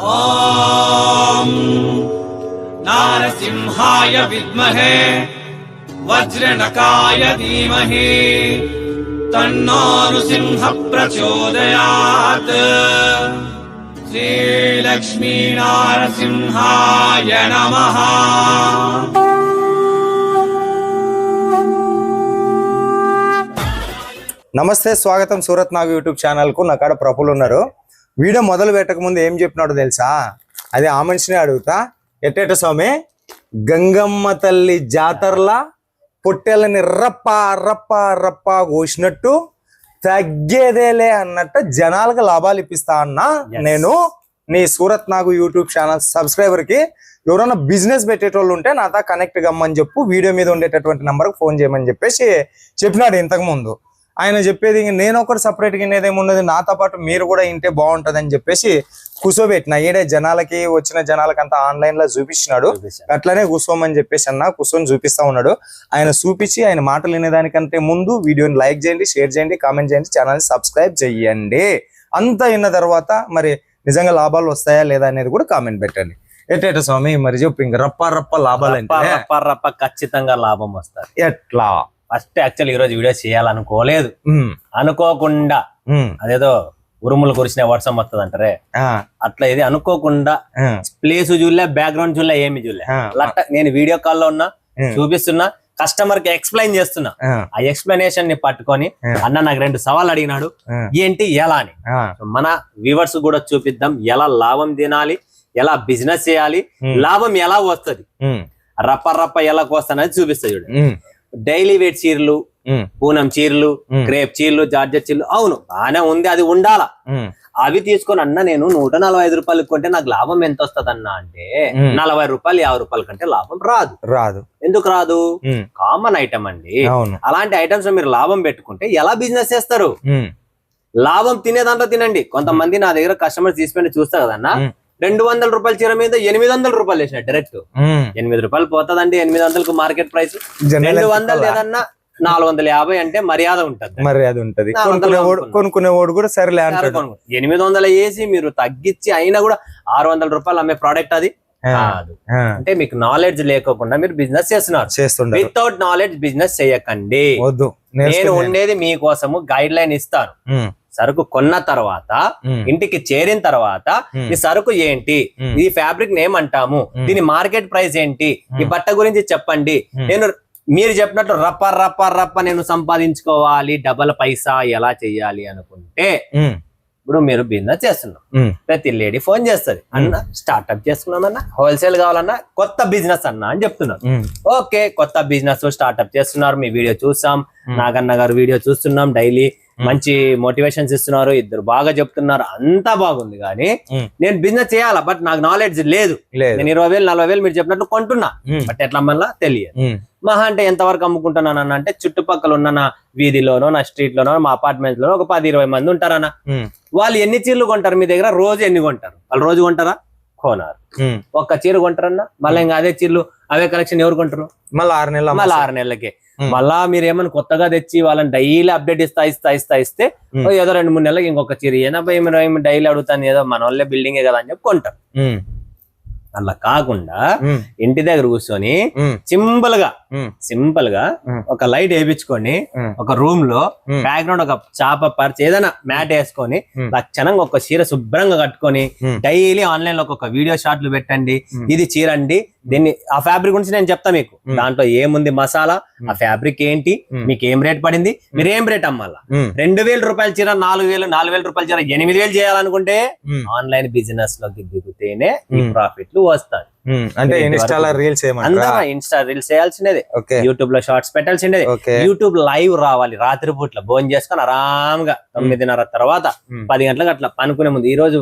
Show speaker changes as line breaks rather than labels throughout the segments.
ఓం నారసింహాయ విద్మహే వజ్రనకాయ ధీమహి తన్నో నృసింహ ప్రచోదయాత్. శ్రీలక్ష్మీ నారసింహాయ నమః.
నమస్తే, స్వాగతం సూరత్ నాగు యూట్యూబ్ ఛానల్ కు. నా కాడ ప్రపులు ఉన్నారు. వీడియో మొదలు పెట్టక ముందు ఏం చెప్పినాడో తెలుసా? అది ఆ మనిషిని అడుగుతా. ఎట్టేట స్వామి, గంగమ్మ తల్లి జాతరలా పొట్టెలని రప్ప రప్ప రప్ప కోసినట్టు తగ్గేదేలే అన్నట్టు జనాలకు లాభాలు ఇప్పిస్తా అన్నా. నేను నీ సూరత్ నాగు యూట్యూబ్ ఛానల్ సబ్స్క్రైబర్ కి ఎవరైనా బిజినెస్ పెట్టేటోళ్ళు ఉంటే నాతో కనెక్ట్ కమ్మని చెప్పు, వీడియో మీద ఉండేటటువంటి నంబర్కి ఫోన్ చేయమని చెప్పేసి చెప్పినాడు ఇంతకు ముందు. ఆయన చెప్పేది నేను ఒకటి సపరేట్గా వినేదేమున్నది, నాతో పాటు మీరు కూడా ఇంటే బాగుంటది అని చెప్పేసి కూర్చోబెట్టిన. ఈడే జనాలకి వచ్చిన జనాలకంతా ఆన్లైన్ లో చూపించినాడు. అట్లనే కూర్చోమని చెప్పేసి అన్న కూర్చొని చూపిస్తా ఉన్నాడు. ఆయన చూపించి ఆయన మాటలు వినేదానికంటే ముందు వీడియోని లైక్ చేయండి, షేర్ చేయండి, కామెంట్ చేయండి, ఛానల్ సబ్స్క్రైబ్ చేయండి. అంతా విన్న తర్వాత మరి నిజంగా లాభాలు వస్తాయా లేదా అనేది కూడా కామెంట్ పెట్టండి. ఎట్టేట స్వామి మరి చెప్పు, ఇంక రప్ప రప్ప లాభాలు
రప్ప ఖచ్చితంగా లాభం వస్తారు.
ఎట్లా?
ఫస్ట్ యాక్చువల్ ఈ రోజు వీడియో చేయాలనుకోలేదు, అనుకోకుండా అదేదో ఉరుములు కురిసిన వర్షం వస్తుంది అంటారే అట్లా ఇది అనుకోకుండా ప్లేస్ చూడలే, బ్యాక్గ్రౌండ్ చూడలే, ఏమి చూడలే. నేను వీడియో కాల్లో ఉన్నా, చూపిస్తున్నా, కస్టమర్ కి ఎక్స్ప్లెయిన్ చేస్తున్నా. ఆ ఎక్స్ప్లెనేషన్ ని పట్టుకొని అన్న నాకు 2 సవాళ్ళు అడిగినాడు, ఏంటి ఎలా అని. మన వ్యూవర్స్ కూడా చూపిద్దాం, ఎలా లాభం తినాలి, ఎలా బిజినెస్ చేయాలి, లాభం ఎలా వస్తుంది, రప్ప రప్ప ఎలా వస్తానని చూపిస్తా. చూడు, డైలీ వేట్ చీరలు, పూనం చీరలు, క్రేప్ చీరలు, జార్జెట్ చీరలు, అవును బానే ఉంది, అది ఉండాలా. అవి తీసుకొని అన్న నేను 145 రూపాయలకి కొంటే నాకు లాభం ఎంత వస్తుంది అన్న అంటే 40 రూపాయలు 50 రూపాయల కంటే లాభం రాదు. ఎందుకు రాదు? కామన్ ఐటమ్ అండి. అలాంటి ఐటమ్స్ మీరు లాభం పెట్టుకుంటే ఎలా బిజినెస్ చేస్తారు? లాభం తినే దాంట్లో తినండి. కొంతమంది నా దగ్గర కస్టమర్స్ తీసుకొని చూస్తారు కదన్నా, 200 రూపాయల చీర మీద 800 రూపాయలు వేసిన డైరెక్ట్ 8 రూపాయలు పోతుందండి. 800కు మార్కెట్ ప్రైస్. 200 ఏదన్నా 450 అంటే మర్యాద ఉంటది.
కొనుక్కునేవాడు కూడా సరేలే
800 వేసి మీరు తగ్గించి అయినా కూడా 600 రూపాయలు అమ్మే ప్రోడక్ట్ అది కాదు. అంటే మీకు నాలెడ్జ్ లేకోకుండా మీరు బిజినెస్ చేస్తున్నారు. వితౌట్ నాలెడ్జ్ బిజినెస్ చేయకండి. నేను ఉండేది మీకోసము గైడ్ లైన్ ఇస్తాను. సరుకు కొన్న తర్వాత, ఇంటికి చేరిన తర్వాత ఈ సరుకు ఏంటి, ఈ ఫ్యాబ్రిక్ నేమ్ అంటాము, దీని మార్కెట్ ప్రైస్ ఏంటి, ఈ బట్ట గురించి చెప్పండి. నేను మీరు చెప్పినట్లు రప్ప రప్ప రప్ప నేను సంపాదించుకోవాలి, డబల్ పైసా ఎలా చెయ్యాలి అనుకుంటే, ఇప్పుడు మీరు బిజినెస్ చేస్తున్నాం, ప్రతి లేడీ ఫోన్ చేస్తుంది, అన్న స్టార్ట్అప్ చేసుకున్నామన్నా, హోల్సేల్ కావాలన్నా, కొత్త బిజినెస్ అన్నా అని చెప్తున్నారు. ఓకే, కొత్త బిజినెస్ స్టార్ట్అప్ చేస్తున్నారు, మీ వీడియో చూసాం, నాగన్న గారు వీడియో చూస్తున్నాం, డైలీ మంచి మోటివేషన్స్ ఇస్తున్నారు, ఇద్దరు బాగా చెప్తున్నారు, అంతా బాగుంది. కానీ నేను బిజినెస్ చేయాలా, బట్ నాకు నాలెడ్జ్ లేదు. నేను 20,000 40,000 మీరు చెప్పినట్టు కొంటున్నా, బట్ ఎట్లా మళ్ళా తెలియదు. మహా అంటే ఎంతవరకు అమ్ముకుంటున్నాను అంటే చుట్టుపక్కల ఉన్న నా వీధిలోనో, నా స్ట్రీట్ లోనో, మా అపార్ట్మెంట్ లోనో ఒక 10-20 మంది ఉంటారన్న. వాళ్ళు ఎన్ని చీరలు కొంటారు మీ దగ్గర? రోజు ఎన్ని కొంటారు? వాళ్ళు రోజు కొంటారా? కోనారు. ఒక్క చీర కొంటారన్నా, మళ్ళీ ఇంకా అదే చీరలు అవే కలెక్షన్ ఎవరు కొంటారు? మళ్ళీ 6 నెలలకే. మళ్ళా మీరు ఏమైనా కొత్తగా తెచ్చి వాళ్ళని డైలీ అప్డేట్ ఇస్తే ఏదో 2-3 నెలలకి ఇంకొక చీర 80 డైలీ అడుగుతాను, ఏదో మన వాళ్ళే బిల్డింగే కదా అని చెప్పి కొంటారు. అలా కాకుండా ఇంటి దగ్గర కూర్చొని సింపుల్ గా ఒక లైట్ వేయించుకొని ఒక రూమ్ లో బ్యాక్గ్రౌండ్ ఒక చాప పరిచి ఏదైనా మ్యాట్ వేసుకొని లక్షణంగా ఒక చీర శుభ్రంగా కట్టుకొని డైలీ ఆన్లైన్ లో ఒక వీడియో షార్ట్లు పెట్టండి. ఇది చీర అండి, దీన్ని ఆ ఫ్యాబ్రిక్ గురించి నేను చెప్తా మీకు, దాంట్లో ఏముంది మసాలా, ఆ ఫ్యాబ్రిక్ ఏంటి, మీకు ఏం రేట్ పడింది, మీరు ఏం రేట్ అమ్మాలా. 2,000 రూపాయల చీర 4,000 రూపాయల చీర 8,000 చేయాలనుకుంటే ఆన్లైన్ బిజినెస్ లోకి దిగుతేనే ఈ ప్రాఫిట్లు వస్తాయి.
అంటే ఇన్స్టా
రీల్స్ చేయాల్సిందే, యూట్యూబ్ లో షార్ట్స్ పెట్టాల్సిందే, యూట్యూబ్ లైవ్ రావాలి. రాత్రి పూట్ల భోజనం చేసుకొని ఆరాంగా 9:30 తర్వాత 10 గంటలకు అట్లా పనుకునే ముందు. ఈ రోజు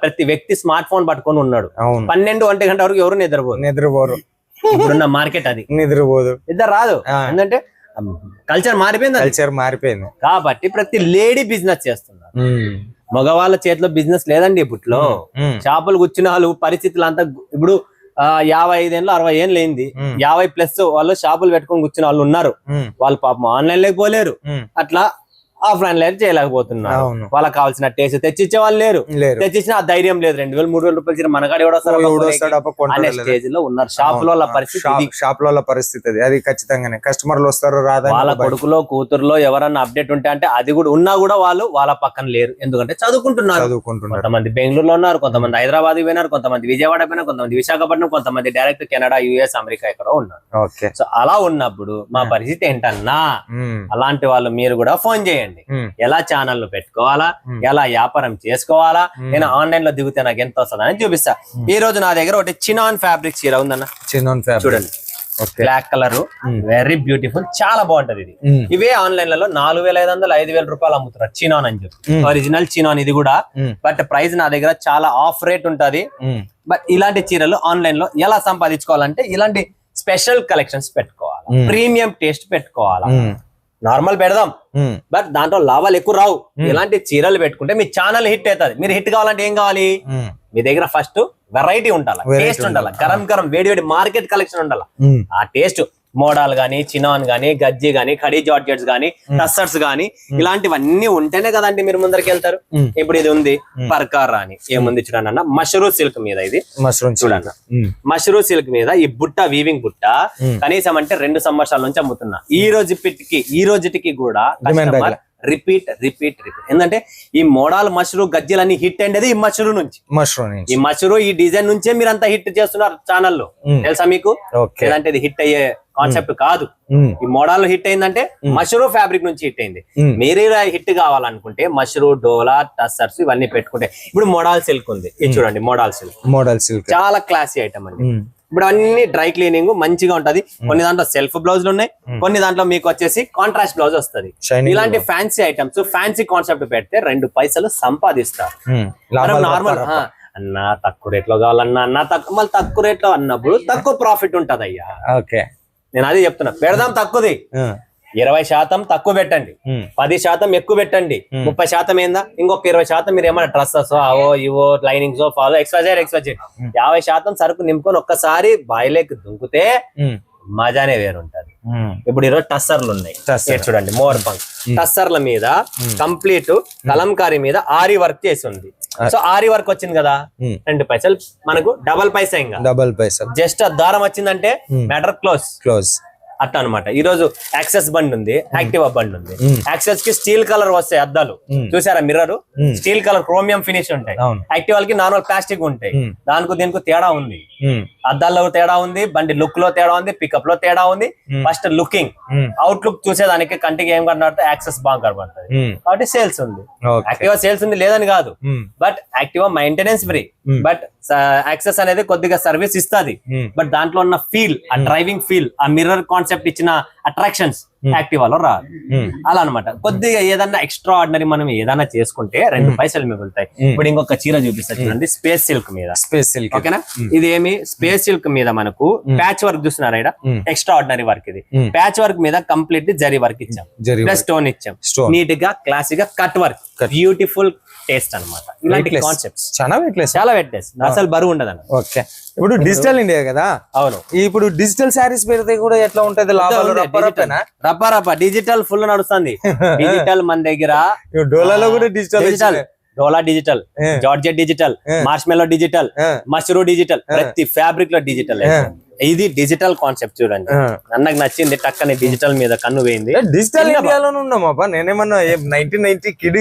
ప్రతి వ్యక్తి స్మార్ట్ ఫోన్ పట్టుకొని ఉన్నాడు. 12-1 గంట వరకు ఎవరు నిద్రపోరు. ఇప్పుడున్న మార్కెట్ అది, నిద్ర రాదు. ఎందుకంటే కల్చర్ మారిపోయింది కాబట్టి ప్రతి లేడీ బిజినెస్ చేస్తున్నారు. మగవాళ్ళ చేతిలో బిజినెస్ లేదండి. ఇప్పట్లో చేపలు కూర్చున్న వాళ్ళు పరిస్థితులు అంతా ఇప్పుడు 55 ఏళ్ళు 60 ఏళ్ళు అయింది, 50+ వాళ్ళు షాపులు పెట్టుకొని కూర్చున్న వాళ్ళు ఉన్నారు. వాళ్ళు పాపం ఆన్లైన్ లేకపోలేరు. అట్లా ఆఫ్లైన్ లో చేయలేకపోతున్నారు.
అవును.
వాళ్ళకి కావాల్సిన టేస్ట్ తెచ్చిచ్చే వాళ్ళు లేరు, తెచ్చిచ్చిన ఆ ధైర్యం లేదు. 2000 3000 రూపాయలు చీర మనగాడు ఎవడో అనే స్టేజ్ లో ఉన్నారు. షాప్ లో పరిస్థితి,
షాప్ లో పరిస్థితి అది ఖచ్చితంగానే. కస్టమర్లు వస్తారు రాదా,
వాళ్ళ కొడుకులో కూతురులో ఎవరన్నా అప్డేట్ ఉంటే అంటే అది కూడా ఉన్నా కూడా వాళ్ళు వాళ్ళ పక్కన లేరు. ఎందుకంటే చదువుకుంటున్నారు. కొంతమంది బెంగళూరులో ఉన్నారు, కొంతమంది హైదరాబాద్ పోయినారు, కొంతమంది విజయవాడ పోయినారు, కొంతమంది విశాఖపట్నం, కొంతమంది డైరెక్ట్ కెనడా, యుఎస్, అమెరికా ఎక్కడో ఉన్నారు. సో అలా ఉన్నప్పుడు మా పరిస్థితి ఏంటన్నా, అలాంటి వాళ్ళు మీరు కూడా ఫోన్ చేయండి. ఎలా ఛానల్ పెట్టుకోవాలా, ఎలా వ్యాపారం చేసుకోవాలా, నేను ఆన్లైన్ లో దిగితే నాకు ఎంత వస్తుంది అని చూపిస్తా. ఈ రోజు నా దగ్గర ఒకటి చినాన్ ఫ్యాబ్రిక్ చీర ఉందన్న, చూడండి. బ్లాక్ కలర్, వెరీ బ్యూటిఫుల్, చాలా బాగుంటది ఇది. ఇవే ఆన్లైన్ లలో 4500 5000 రూపాయలు అమ్ముతున్నారు చినాన్ అని చెప్పి. ఒరిజినల్ చినాన్ ఇది కూడా. బట్ ప్రైస్ నా దగ్గర చాలా ఆఫ్ రేట్ ఉంటది. బట్ ఇలాంటి చీరలు ఆన్లైన్ లో ఎలా సంపాదించుకోవాలంటే ఇలాంటి స్పెషల్ కలెక్షన్స్ పెట్టుకోవాలి, ప్రీమియం టేస్ట్ పెట్టుకోవాలా. నార్మల్ పెడదాం బట్ దాంట్లో లాభాలు ఎక్కువ రావు. ఇలాంటి చీరలు పెట్టుకుంటే మీ ఛానల్ హిట్ అవుతుంది. మీరు హిట్ కావాలంటే ఏం కావాలి, మీ దగ్గర ఫస్ట్ వెరైటీ ఉండాలి, టేస్ట్ ఉండాలి, గరం గరం వేడి వేడి మార్కెట్ కలెక్షన్ ఉండాలి. ఆ టేస్ట్ మోడల్ గానీ, చినాన్ గానీ, గజ్జి గానీ, ఖడీ జార్జెట్స్ గానీ, టస్సర్స్ గానీ, ఇలాంటివన్నీ ఉంటేనే కదండి మీరు ముందరికి వెళ్తారు. ఇప్పుడు ఇది ఉంది పర్కార్ రాని, ఏముంది చూడండి అన్న, మష్రూ సిల్క్ మీద. ఇది చూడన్న, మష్రూ సిల్క్ మీద ఈ బుట్ట, వీవింగ్ బుట్ట కనీసం అంటే 2 సంవత్సరాల నుంచి అమ్ముతున్నా. ఈ రోజుటికి కూడా రిపీట్. ఎందుకంటే ఈ మోడల్ మష్రూ గజ్జీలన్నీ హిట్ అయ్యేది ఈ మష్రూ నుంచి. ఈ మష్రూ ఈ డిజైన్ నుంచే మీరు అంతా హిట్ చేస్తున్నారు ఛానల్లో, తెలుసా మీకు? లేదంటే ఇది హిట్ అయ్యే కాన్సెప్ట్ కాదు. ఈ మోడల్ హిట్ అయిందంటే మష్రూ ఫ్యాబ్రిక్ నుంచి హిట్ అయింది. మీరే హిట్ కావాలనుకుంటే మష్రూ, డోలా, టస్సర్స్ ఇవన్నీ పెట్టుకుంటే. ఇప్పుడు మోడల్ సిల్క్ ఉంది, ఇది చూడండి. మోడల్ సిల్క్ చాలా క్లాసీ ఐటమ్ అండి. ఇప్పుడు అన్ని డ్రై క్లీనింగ్ మంచిగా ఉంటది. కొన్ని దాంట్లో సెల్ఫ్ బ్లౌజులు ఉన్నాయి, కొన్ని దాంట్లో మీకు వచ్చేసి కాంట్రాస్ట్ బ్లౌజ్ వస్తుంది. ఇలాంటి ఫ్యాన్సీ ఐటమ్స్, ఫ్యాన్సీ కాన్సెప్ట్ పెడితే 2 పైసలు సంపాదిస్తారు. నార్మల్ అన్నా తక్కువ రేట్లో కావాలన్నా, అన్నా మళ్ళీ తక్కువ రేట్లో అన్నప్పుడు తక్కువ ప్రాఫిట్ ఉంటది అయ్యా. నేను అదే చెప్తున్నా, పెడదాం తక్కువది. 20% తక్కువ పెట్టండి, 10% ఎక్కువ పెట్టండి, 30% ఏందా, ఇంకొక 20% మీరు ఏమైనా డ్రెస్సెస్ అవో ఇవో లైనింగ్స్ ఫాలో ఎక్స్ట్రా 50% సరుకు నింపుకొని ఒక్కసారి బాయిలోకి దుంకుతే మజానే వేరుంటది. ఇప్పుడు ఈరోజు టస్సర్లు ఉన్నాయి, చూడండి. మోర్ పంక్ టస్సర్ల మీద కంప్లీట్ కలంకారీ మీద ఆరి వర్క్ చేసి ఉంది. సో ఆరి వర్క్ వచ్చింది కదా, 2 పైసలు మనకు డబల్ పైసా. ఇంకా జస్ట్ దారం వచ్చిందంటే మ్యాటర్ క్లోజ్ అట్లా అనమాట. ఈ రోజు యాక్సెస్ బండ్ ఉంది, యాక్టివా బండ్ ఉంది. యాక్సెస్ కి స్టీల్ కలర్ వస్తాయి అద్దాలు, చూసారా? Mirror steel colour chromium finish ఉంటాయి. యాక్టివాకి నార్మల్ ప్లాస్టిక్ ఉంటాయి. దానికి దీనికి తేడా ఉంది, అద్దాల్లో తేడా ఉంది, బండి లుక్ లో తేడా ఉంది, పికప్ లో తేడా ఉంది. ఫస్ట్ లుకింగ్, అవుట్ లుక్ చూసేదానికి కంటికి ఏం కనబడుతుంది, యాక్సెస్ బాగా కనబడుతుంది. కాబట్టి సేల్స్ ఉంది, యాక్టివా సేల్స్ ఉంది లేదని కాదు. But Activa maintenance free, but access అనేది కొద్దిగా సర్వీస్ ఇస్తుంది. బట్ దాంట్లో ఉన్న ఫీల్, ఆ డ్రైవింగ్ ఫీల్, ఆ మిర్రర్ కాన్సెప్ట్ ఇచ్చిన అట్రాక్షన్స్ యాక్టివాలో రాదు. అలా అనమాట. కొద్దిగా ఏదన్నా ఎక్స్ట్రా ఆర్డినరీ మనం ఏదైనా చేసుకుంటే 2 పైసలు మిగులుతాయి. ఇప్పుడు ఇంకొక చీర చూపిస్తా చూడండి, స్పేస్ సిల్క్ మీద. ఓకేనా? ఇది ఏమి స్పేస్ సిల్క్ మీద మనకు ప్యాచ్ వర్క్ చూస్తున్నారా? ఇక్కడ ఎక్స్ట్రా ఆర్డినరీ వర్క్. ఇది ప్యాచ్ వర్క్ మీద కంప్లీట్ జరీ వర్క్ ఇచ్చాం, ప్లస్ స్టోన్ ఇచ్చాం. నీట్ గా క్లాసిక్ గా కట్ వర్క్, బ్యూటిఫుల్ టేస్ట్ అనమాట. ఇలాంటి కాన్సెప్ట్స్ చాలా వెయిట్లెస్, అసలు బరువు ఉండదు అన్న.
ఓకే, ఇప్పుడు డిజిటల్ ఇండియా కదా.
అవును,
ఇప్పుడు డిజిటల్ శారీస్ పెడితే కూడా ఎట్లా ఉంటది?
రప్ప డిజిటల్ ఫుల్ నడుస్తుంది. డిజిటల్ మన దగ్గర
డోలాలో కూడా డిజిటల్,
డోలా digital, georgette digital, marshmallow digital, మష్రూ డిజిటల్, ప్రతి ఫ్యాబ్రిక్ లో డిజిటల్. ఇది డిజిటల్ కాన్సెప్ట్ చూడండి, అన్నకు నచ్చింది. టక్కని డిజిటల్ మీద కన్ను వేయింది.
డిజిటల్ ఇండియాలోనే ఉన్నామా? నేనేమన్నా 1990 కిడ్,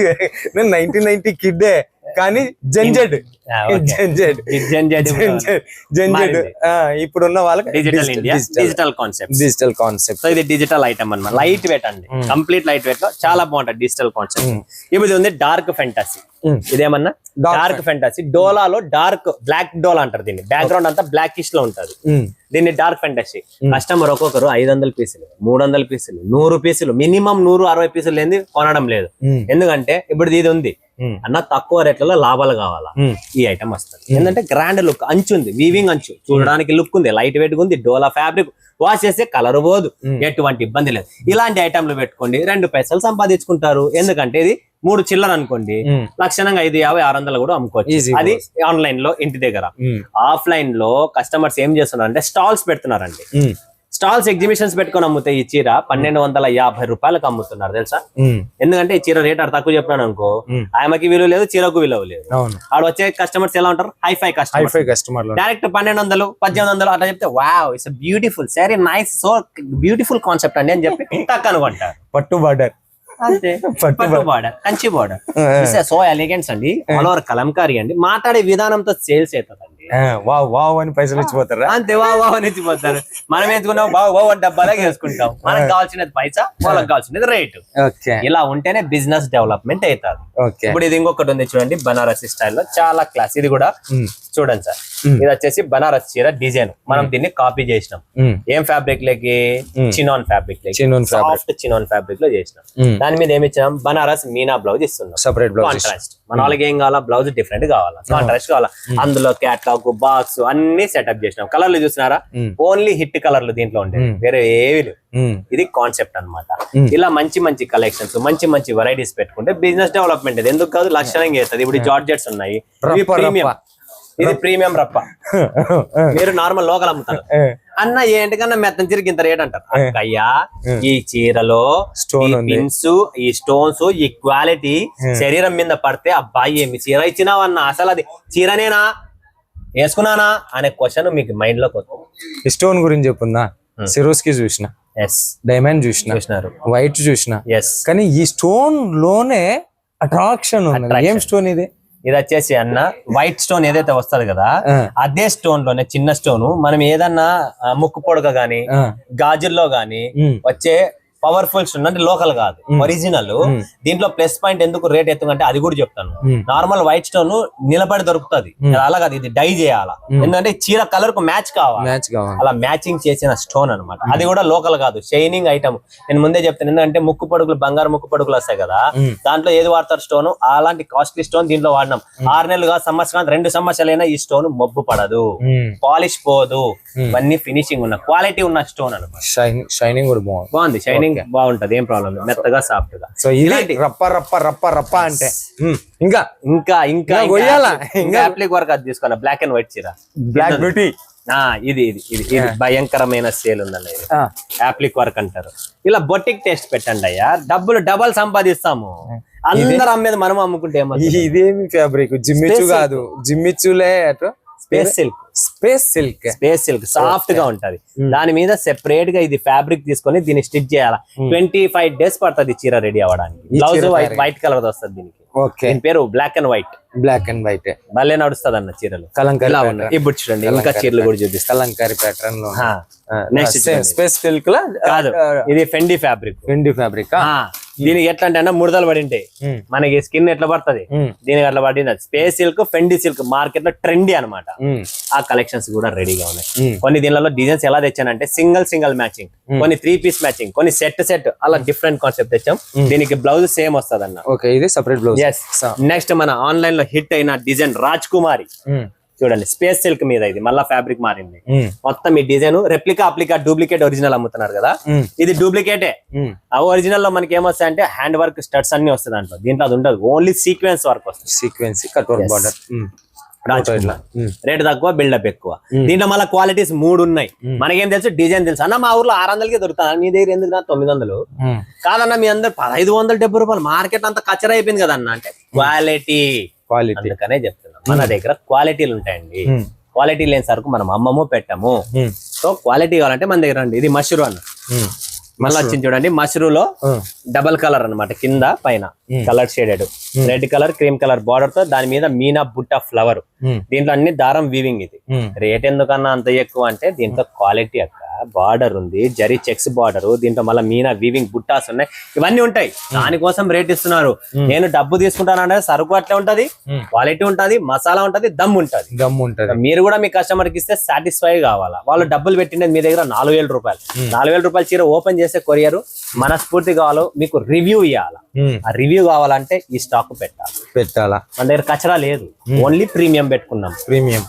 నేను 1990 కిడ్డే, కానీ జెన్జెడ్ ఇప్పుడు ఉన్న వాళ్ళకి
digital India, digital concept. So ఇది డిజిటల్ ఐటమ్ అన్నమాట. లైట్ వెయిట్ అండి, కంప్లీట్ లైట్ వెయిట్ లో చాలా బాగుంటది డిజిటల్ కాన్సెప్ట్. ఇప్పుడు ఇది ఉంది డార్క్ ఫెంటాసీ. ఇదేమన్నా డార్క్ ఫెంటాసీ, డోలాలో డార్క్ బ్లాక్ డోలా అంటారు దీన్ని. బ్యాక్గ్రౌండ్ అంతా బ్లాకిష్ లో ఉంటది. దీన్ని డార్క్ ఫెంటాసీ. కస్టమర్ ఒక్కొక్కరు 500 పీసులు, 300 పీసులు, 100 పీసులు, మినిమం 160 పీసులు లేని కొనడం లేదు. ఎందుకంటే ఇప్పుడు ఇది ఉంది అన్న, తక్కువ రేట్లలో లాభాలు కావాలా, ఈ ఐటమ్ వస్తుంది. ఏంటంటే గ్రాండ్ లుక్, అంచు ఉంది, వీవింగ్ అంచు, చూడడానికి లుక్ ఉంది, లైట్ వెయిట్ ఉంది, డోలా ఫ్యాబ్రిక్, వాష్ చేస్తే కలర్ పోదు, ఎటువంటి ఇబ్బంది లేదు. ఇలాంటి ఐటమ్లు పెట్టుకోండి, 2 పైసలు సంపాదించుకుంటారు. ఎందుకంటే ఇది 3 చిల్లర అనుకోండి, లక్షణంగా 550 600 కూడా అమ్ముకోవచ్చు. అది ఆన్లైన్ లో, ఇంటి దగ్గర. ఆఫ్లైన్ లో కస్టమర్స్ ఏం చేస్తున్నారు అంటే స్టాల్స్ పెడుతున్నారండి. స్టాల్స్ ఎగ్జిబిషన్స్ పెట్టుకొని అమ్ముతే ఈ చీర 1250 రూపాయలకు అమ్ముతున్నారు తెలుసా. ఎందుకంటే ఈ చీర రేట్ అక్కడ తక్కువ చెప్పినాను అనుకో, ఆమెకి విలువ లేదు, చీరకు విలువ లేదు. ఆడ వచ్చే కస్టమర్స్ ఎలా ఉంటారు, హైఫై కస్టమర్. డైరెక్ట్ 1200 1800 అట్లా చెప్తే wow it's beautiful sorry, nice, so beautiful concept అండి అని చెప్పి టక్ అనుకుంటారు.
పట్టు బార్డర్,
అంతే, పట్టు బార్డర్, కంచి బార్డర్, సో ఎలిగెంట్స్ అండి, ఆల్ ఓవర్ కలంకారీ అండి. మాట్లాడే విధానంతో సేల్స్ అవుతుందండి.
వావ్ వావ్ అని పైసలు ఇచ్చిపోతారా,
అంతే, వావ్ వావ్ అని ఇచ్చిపోతారు. మనం ఎంచుకున్నాం వావ్ వావ్ అని డబ్బాలాగా వేసుకుంటాం. మనకు కావాల్సినది పైసా, వాళ్ళకి కావాల్సినది రేటు. ఇలా ఉంటేనే బిజినెస్ డెవలప్మెంట్ అవుతుంది. ఇప్పుడు ఇది ఇంకొకటి ఉంది చూడండి, బనారసి స్టైల్లో చాలా క్లాస్. ఇది కూడా చూడండి సార్, ఇది వచ్చేసి బనారస్ చీర డిజైన్. మనం దీన్ని కాపీ చేసినాం. ఏం ఫ్యాబ్రిక్ లకి, చినాన్ ఫ్యాబ్రిక్ లకి, సాఫ్ట్ చినాన్ ఫ్యాబ్రిక్ లో చేసినాం. దాని మీద ఏమి ఇచ్చినాం, బనారస్ మీనా బ్లౌజ్ ఇస్తున్నాం,
సెపరేట్ బ్లౌజ్,
కాంట్రాస్ట్. మన వాళ్ళకి ఏం కావాలా, బ్లౌజ్ డిఫరెంట్ కావాలా, కాంట్రాస్ట్ కావాలా. అందులో క్యాట్లాగ్, బాక్స్ అన్ని సెటప్ చేసినాం. కలర్లు చూసినారా, ఓన్లీ హిట్ కలర్లు దీంట్లో ఉండే, వేరే ఏవి లేవు. ఇది కాన్సెప్ట్ అన్నమాట. ఇలా మంచి మంచి కలెక్షన్స్, మంచి మంచి వెరైటీస్ పెట్టుకుంటే బిజినెస్ డెవలప్మెంట్. ఎందుకు కాదు, లక్షణంగా అవుతుంది. ఇప్పుడు జార్జెట్స్ ఉన్నాయి, ప్రీమియం, ఇది ప్రీమియం రప్ప. మీరు నార్మల్ లోకల్ అమ్ముతారు అన్న, ఏంటికన్నా మెత్తని చీరకి ఇంత రేట్ అంటారు. అయ్యా ఈ చీరలో పిన్స్, ఈ స్టోన్స్, ఈ క్వాలిటీ శరీరం మీద పడితే అబ్బాయి ఏమి చీర ఇచ్చినావన్నా, అసలు అది చీరనేనా వేసుకున్నానా అనే క్వశ్చన్ మీకు మైండ్ లోకి వస్తుంది.
స్టోన్ గురించి చెప్పుందా, సిరోస్కి చూసిన, డైమండ్ చూసినారు, వైట్ చూసిన, కానీ ఈ స్టోన్ లోనే అట్రాక్షన్ ఉంది. ఏం స్టోన్ ఇది?
ఇది వచ్చేసి అన్న వైట్ స్టోన్ ఏదైతే వస్తుంది కదా, అదే స్టోన్ లోనే చిన్న స్టోన్ మనం ఏదన్నా ముక్కు పొడక గాని గాజుల్లో గాని వచ్చే పవర్ఫుల్ స్టోన్, అంటే లోకల్ కాదు, ఒరిజినల్. దీంట్లో ప్లస్ పాయింట్ ఎందుకు రేట్ ఎత్తుకంటే అది కూడా చెప్తాను. నార్మల్ వైట్ స్టోన్ నిలబడి దొరుకుతుంది, అలా కాదు, ఇది డై చేయాలా. ఎందుకంటే చీర కలర్ కు మ్యాచ్ కావాలి, అలా మ్యాచింగ్ చేసిన స్టోన్ అనమాట. అది కూడా లోకల్ కాదు, షైనింగ్ ఐటమ్. నేను ముందే చెప్తాను, ఎందుకంటే ముక్కు పడుకులు, బంగారు ముక్కు పడుకులు వస్తాయి కదా, దాంట్లో ఏది వాడతారు స్టోన్, అలాంటి కాస్ట్లీ స్టోన్ దీంట్లో వాడినాం. 6 నెలలుగా, సంవత్సరం, 2 సంవత్సరాలైనా ఈ స్టోన్ మొబ్బు పడదు, పాలిష్ పోదు, ఇవన్నీ ఫినిషింగ్ ఉన్న క్వాలిటీ ఉన్న స్టోన్ అనమాట.
షైనింగ్ కూడా
బాగుంది, షైనింగ్ బాగుంటది, ఏం ప్రాబ్లం లేదు, మెత్తగా సాఫ్ట్ గా.
సో ఇలాంటి రప్ప రప్ప రప్ప రప్ప అంటే ఇంకా
ఇంకా ఇంకా అప్లిక్ వర్క్ అది తీసుకోవాలి, బ్లాక్ అండ్ వైట్ చీర,
బ్లాక్ బ్యూటీ.
ఇది ఇది ఇది ఇది భయంకరమైన సేల్ ఉందండి. ఇది అప్లిక్ వర్క్ అంటారు. ఇలా బొటిక్ టేస్ట్ పెట్టండి అయ్యా, డబ్బులు డబల్ సంపాదిస్తాము. అందరూ అమ్మేది మనం అమ్ముకుంటే
ఇదేమి ఫ్యాబ్రిక్, జిమ్మిచ్చు కాదు, జిమ్మిచ్చులే అటు
space silk, space silk soft గా ఉంటది. దాని మీద సెపరేట్ గా ఇది ఫ్యాబ్రిక్ తీసుకొని దీన్ని స్టిచ్ చేయాలి. 25 days పడుతుంది చీర రెడీ అవ్వడానికి. బ్లౌజ్ వైట్ కలర్ వస్తుంది దీనికి. దీని పేరు బ్లాక్ అండ్ వైట్. భలే నడుస్తుంది అన్న చీరలు.
కలంకారీ
ఇప్పుడు చూడండి, ఇంకా చీరలు కూడా చూపిస్తాను.
కలంకారీ ప్యాటర్న్ లో
నెక్స్ట్
స్పేస్ సిల్క్ లా
కాదు, ఇది ఫెండి ఫ్యాబ్రిక్. దీనికి ఎట్లా అంటే అన్న ముడతలు పడి ఉంటాయి, మనకి స్కిన్ ఎట్లా పడుతుంది, దీనికి అట్లా పడింది. Space silk, Fendi silk market లో ట్రెండీ అనమాట. ఆ కలెక్షన్స్ కూడా రెడీగా ఉన్నాయి. కొన్ని దీనిలో డిజైన్స్ ఎలా తెచ్చానంటే సింగిల్ మ్యాచింగ్, కొన్ని 3 piece మ్యాచింగ్, కొన్ని సెట్ అలా డిఫరెంట్ కాన్సెప్ట్ తెచ్చాం. దీనికి బ్లౌజ్ సేమ్ వస్తుంది అన్న.
ఇది సెపరేట్ బ్లౌజ్.
నెక్స్ట్ మన ఆన్లైన్ లో హిట్ అయిన డిజైన్ రాజ్ కుమారి చూడండి, స్పేస్ సిల్క్ మీద ఇది మళ్ళా ఫ్యాబ్రిక్ మారింది మొత్తం. ఈ డిజైన్ రెప్లికా, అప్లికా, డూప్లికేట్, ఒరిజినల్ అమ్ముతున్నారు కదా, ఇది డూప్లికేటే. ఆ ఒరిజినల్ లో మనకి ఏమొస్తాయి అంటే హ్యాండ్ వర్క్, స్టడ్స్ అన్ని వస్తుంది దాంట్లో. దీంట్లో అది ఉండదు, ఓన్లీ సీక్వెన్స్ వర్క్ వస్తుంది.
Sequence cut work border.
Rate తక్కువ, బిల్డప్ ఎక్కువ. దీంట్లో మళ్ళీ క్వాలిటీస్ 3 ఉన్నాయి. మనకేం తెలుసు, డిజైన్ తెలుసు. అన్న మా ఊర్లో 600కి దొరుకుతుంది, మీ దగ్గర ఎందుకు 900? కాదన్న మీ అందరు 570 రూపాయలు. మార్కెట్ అంతా కచ్చరా అయిపోయింది కదన్న. అంటే క్వాలిటీ, అందుకనే చెప్తున్నాం మన దగ్గర క్వాలిటీలు ఉంటాయండి. క్వాలిటీ లేని సరుకు మనం అమ్మము పెట్టము. సో క్వాలిటీ కావాలంటే మన దగ్గర రండి. ఇది మష్రూ అన్న, మళ్ళీ వచ్చింది చూడండి. మష్రూలో డబల్ కలర్ అన్నమాట, కింద పైన colour shaded, red colour, cream colour border తో, దాని మీద మీనా బుట్ట ఫ్లవర్. దీంట్లో అన్ని దారం వీవింగ్. ఇది రేట్ ఎందుకన్నా అంత ఎక్కువ అంటే దీంట్లో క్వాలిటీ అక్క. బార్డర్ ఉంది, జరీ చెక్స్ బార్డర్, దీంట్లో మళ్ళీ మీనా వీవింగ్ బుట్టాస్ ఉన్నాయి, ఇవన్నీ ఉంటాయి. దానికోసం రేట్ ఇస్తున్నారు. నేను డబ్బు తీసుకుంటానంటే సరుకు అట్లే ఉంటది, క్వాలిటీ ఉంటది, మసాలా ఉంటది, దమ్ ఉంటది. మీరు కూడా మీ కస్టమర్ కి ఇస్తే సాటిస్ఫై కావాలా. వాళ్ళు డబ్బులు పెట్టిండేది మీ దగ్గర 4000 రూపాయలు. 4000 రూపాయల చీర ఓపెన్ చేసే కొరియర్ మనస్ఫూర్తి కావాలో, మీకు రివ్యూ ఇవ్వాలా. ఆ రివ్యూ కావాలంటే ఈ స్టాక్ పెట్టాలా. మన దగ్గర కచరా లేదు, ఓన్లీ ప్రీమియం పెట్టుకున్నాం.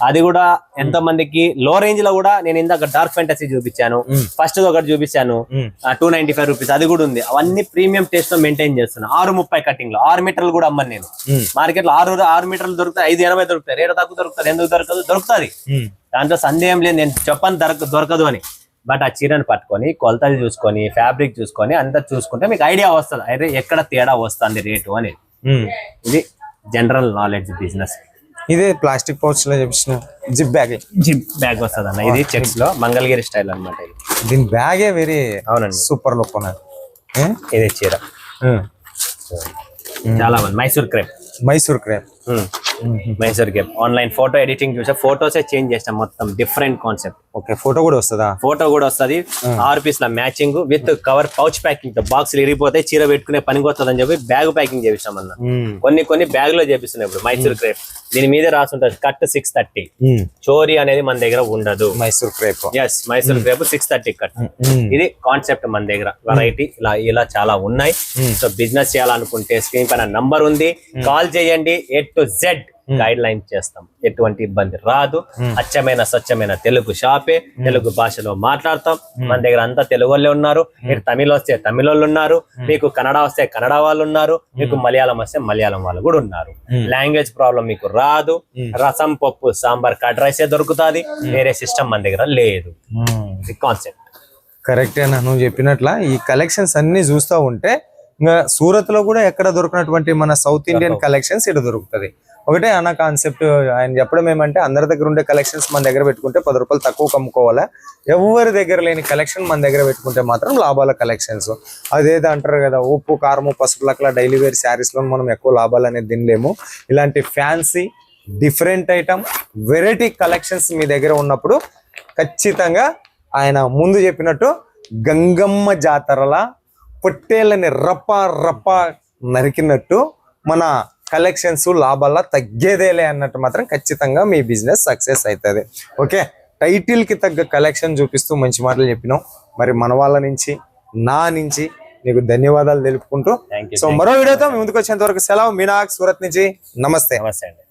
అది కూడా ఎంతో మందికి లో రేంజ్ లో కూడా. నేను ఇందాక డార్క్ ఫ్యాంటసీ చూపించాను, ఫస్ట్ ఒకటి చూపించాను 295 రూపీస్, అది కూడా ఉంది. అవన్నీ ప్రీమియం టేస్ట్ లో మెయింటైన్ చేస్తున్నాను. 630 కటింగ్ లో 6 మీటర్లు కూడా అమ్మను నేను. మార్కెట్ లో 6 మీటర్లు దొరుకుతాయి, 580 దొరుకుతాయి. రేట్ తక్కువ దొరుకుతుంది, ఎందుకు దొరుకుతుంది? దాంట్లో సందేహం లేదు, నేను చెప్పని దొరకదు అని. బట్ ఆ చీరను పట్టుకొని కొలతలు చూసుకొని ఫ్యాబ్రిక్ చూసుకొని అంతా చూసుకుంటే మీకు ఐడియా వస్తుంది అయితే ఎక్కడ తేడా వస్తుంది రేటు అనేది. ఇది జనరల్ నాలెడ్జ్ బిజినెస్.
ఇదే ప్లాస్టిక్ పౌచ్ లో చెప్పిన జిప్ బ్యాగ్
వస్తుంది అన్న. ఇది చెక్స్ లో మంగళగిరి స్టైల్ అన్నమాట.
దీని బ్యాగే వెరీ
అవునండి
సూపర్ లుక్ ఉన్నది.
ఇది చీర చాలా మంది Mysore crepe online photo editing చూసా ఫోటోసే చేంజ్ చేస్తాం మొత్తం డిఫరెంట్ కాన్సెప్ట్.
ఓకే ఫోటో కూడా వస్తుందా?
ఫోటో కూడా వస్తుంది 6 పీస్ల matching with cover pouch packing తో బాక్స్ ఇరిగిపోతే చీర పెట్టుకునే పనికి వస్తుంది అని చెప్పి బ్యాగ్ ప్యాకింగ్ చేపిస్తాం అన్న. కొన్ని బ్యాగ్ లో చేపిస్తున్నాయి ఇప్పుడు మైసూర్ క్రేప్. దీని మీద రాసుంటది కట్ 630. చోరీ అనేది మన దగ్గర ఉండదు.
Mysore crepe
Mysore crepe 630 cut. ఇది కాన్సెప్ట్ మన దగ్గర వెరైటీ ఇలా చాలా ఉన్నాయి. సో బిజినెస్ చేయాలనుకుంటే స్క్రీన్ పైన నంబర్ ఉంది, కాల్ చేయండి. A to Z guide line చేస్తాం, ఎటువంటి ఇబ్బంది రాదు. అచ్చమైన స్వచ్ఛమైన తెలుగు షాపే, తెలుగు భాషలో మాట్లాడతాం. మన దగ్గర అంతా తెలుగు వాళ్ళే ఉన్నారు. మీరు తమిళ వస్తే తమిళ వాళ్ళు ఉన్నారు, మీకు కన్నడ వస్తే కన్నడ వాళ్ళు ఉన్నారు, మీకు మలయాళం వస్తే మలయాళం వాళ్ళు కూడా ఉన్నారు. లాంగ్వేజ్ ప్రాబ్లం మీకు రాదు. రసం పప్పు సాంబార్ కర్డ్ రైసే దొరుకుతుంది, వేరే సిస్టమ్ మన దగ్గర లేదు. కాన్సెప్ట్
కరెక్టేనా నువ్వు చెప్పినట్ల. ఈ కలెక్షన్స్ అన్ని చూస్తూ ఉంటే ఇంకా సూరత్ లో కూడా ఎక్కడ దొరికినటువంటి మన సౌత్ ఇండియన్ కలెక్షన్స్ ఇక్కడ దొరుకుతుంది. ఒకటే అన్న కాన్సెప్ట్ ఆయన చెప్పడం ఏమంటే అందరి దగ్గర ఉండే కలెక్షన్స్ మన దగ్గర పెట్టుకుంటే 10 రూపాయలు తక్కువ అమ్ముకోవాలా, ఎవరి దగ్గర లేని కలెక్షన్ మన దగ్గర పెట్టుకుంటే మాత్రం లాభాల కలెక్షన్స్. అదేదో అంటారు కదా ఉప్పు కారము పసుపులకలా డైలీ వేర్ శారీస్ లో మనం ఎక్కువ లాభాలు అనేది తినలేము. ఇలాంటి fancy different item variety collections మీ దగ్గర ఉన్నప్పుడు ఖచ్చితంగా ఆయన ముందు చెప్పినట్టు గంగమ్మ జాతరల పొట్టేళ్ళని రప్ప నరికినట్టు మన కలెక్షన్స్ లాభాల తగ్గేదేలే అన్నట్టు మాత్రం ఖచ్చితంగా మీ బిజినెస్ సక్సెస్ అవుతుంది. ఓకే, టైటిల్ కి తగ్గ కలెక్షన్ చూపిస్తూ మంచి మాటలు చెప్పినాం. మరి మన వాళ్ళ నుంచి నా నుంచి నీకు ధన్యవాదాలు తెలుపుకుంటూ సో మరో వీడియోతో ముందుకు వచ్చేంత వరకు సెలవు. మీనాక్ సూరత్ నుంచి నమస్తే.
నమస్తే అండి.